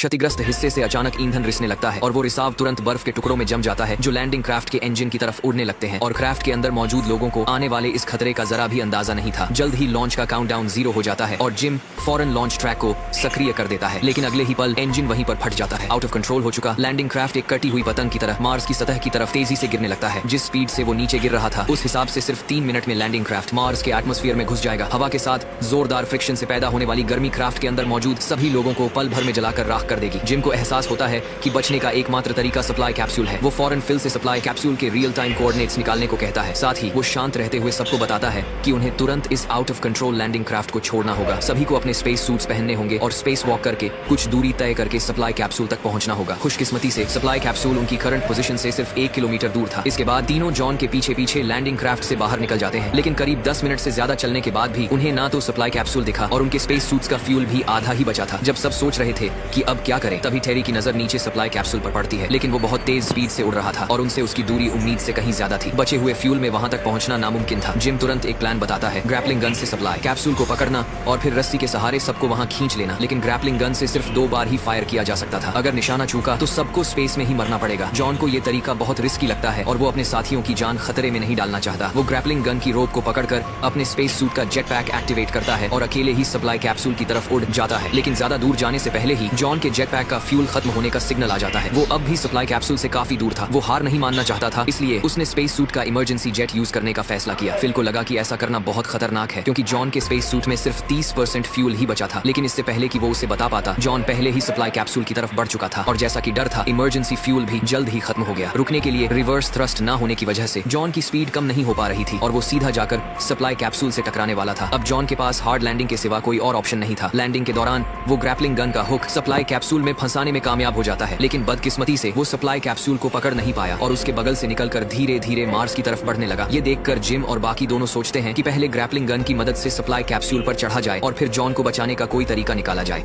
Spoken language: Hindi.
क्षतिग्रस्त हिस्से से अचानक ईंधन रिसने लगता है और वो रिसाव तुरंत बर्फ के टुकड़ों में जम जाता है जो लैंडिंग क्राफ्ट के इंजन की तरफ उड़ने लगते हैं और क्राफ्ट के अंदर मौजूद लोगों को आने वाले इस खतरे का जरा भी अंदाजा नहीं था। जल्द ही लॉन्च का काउंटडाउन 0 हो जाता है और जिम फौरन लॉन्च ट्रैक को सक्रिय कर देता है, लेकिन अगले ही पल इंजन वहीं पर फट जाता है। आउट ऑफ कंट्रोल हो चुका लैंडिंग क्राफ्ट एक कटी हुई पतंग की तरह मार्स की सतह की तरफ तेजी से गिरने लगता है। जिस स्पीड से वो नीचे गिर रहा था उस हिसाब से सिर्फ 3 मिनट में लैंडिंग क्राफ्ट मार्स के एटमॉस्फेयर में घुस जाएगा। हवा के साथ जोरदार फ्रिक्शन से पैदा होने वाली गर्मी क्राफ्ट के अंदर मौजूद सभी लोगों को पल भर में जलाकर राख कर देगी। जिम को एहसास होता है कि बचने का एकमात्र तरीका सप्लाई कैप्सूल है। वो फौरन फिल से सप्लाई कैप्सूल के रियल टाइम कोऑर्डिनेट्स निकालने को कहता है। साथ ही वो शांत रहते हुए सबको बताता है कि उन्हें तुरंत इस out of control landing craft को छोड़ना होगा। सभी को अपने स्पेस सूट्स पहनने होंगे और स्पेस वॉक करके कुछ दूरी तय करके सप्लाई कैप्सूल तक पहुंचना होगा। खुशकिस्मती से सप्लाई कैप्सूल उनकी करंट पोजीशन से सिर्फ 1 किलोमीटर दूर था। इसके बाद तीनों जॉन के पीछे पीछे लैंडिंग क्राफ्ट से बाहर निकल जाते हैं, लेकिन करीब 10 मिनट से ज्यादा चलने के बाद भी उन्हें ना तो सप्लाई कैप्सूल दिखा और उनके स्पेस सूट्स का फ्यूल भी आधा ही बचा था। जब सब सोच रहे थे कि अब क्या करें, तभी टेरी की नजर नीचे सप्लाई कैप्सूल पर पड़ती है, लेकिन वो बहुत तेज स्पीड से उड़ रहा था और उनसे उसकी दूरी उम्मीद से कहीं ज्यादा थी। बचे हुए फ्यूल में वहां तक पहुंचना नामुमकिन था। जिम तुरंत एक प्लान बताता है, ग्रैपलिंग गन से सप्लाई कैप्सूल को पकड़ना और फिर रस्सी के सहारे सबको वहां खींच लेना। लेकिन ग्रैपलिंग गन से सिर्फ 2 बार ही फायर किया जा सकता था। अगर निशाना चूका तो सबको स्पेस में ही मरना पड़ेगा। जॉन को ये तरीका बहुत रिस्की लगता है और वो अपने साथियों की जान खतरे में नहीं डालना चाहता। वो ग्रैपलिंग गन की रोप को पकड़कर अपने स्पेस सूट का जेट पैक एक्टिवेट करता है और अकेले ही सप्लाई कैप्सूल की तरफ उड़ जाता है। लेकिन ज्यादा दूर जाने से पहले ही जॉन के जेट पैक का फ्यूल खत्म होने का सिग्नल आ जाता है। वो अब भी सप्लाई कैप्सूल से काफी दूर था। वो हार नहीं मानना चाहता था, इसलिए उसने स्पेस सूट का इमरजेंसी जेट यूज करने का फैसला किया। फिल को लगा कि ऐसा करना बहुत खतरनाक है क्योंकि जॉन के स्पेस सूट में सिर्फ 30% फ्यूल ही बचा था। लेकिन इससे पहले कि वो उसे बता पाता, जॉन पहले ही सप्लाई कैप्सूल की तरफ बढ़ चुका था और जैसा कि डर था, इमरजेंसी फ्यूल भी जल्द ही खत्म हो गया। रुकने के लिए रिवर्स थ्रस्ट न होने की वजह से जॉन की स्पीड कम नहीं हो पा रही थी और वो सीधा जाकर सप्लाई कैप्सूल से टकराने वाला था। अब जॉन के पास हार्ड लैंडिंग के सिवा कोई और ऑप्शन नहीं था। लैंडिंग के दौरान वो ग्रैपलिंग गन का हुक सप्लाई कैप्सूल में फंसाने में कामयाब हो जाता है, लेकिन बदकिस्मती से वो सप्लाई कैप्सूल को पकड़ नहीं पाया और उसके बगल से निकलकर धीरे धीरे मार्स की तरफ बढ़ने लगा। ये देखकर जिम और बाकी दोनों सोचते हैं कि पहले ग्रैपलिंग गन की मदद से सप्लाई कैप्सूल पर चढ़ा जाए और फिर जॉन को बचाने का कोई तरीका निकाला जाए।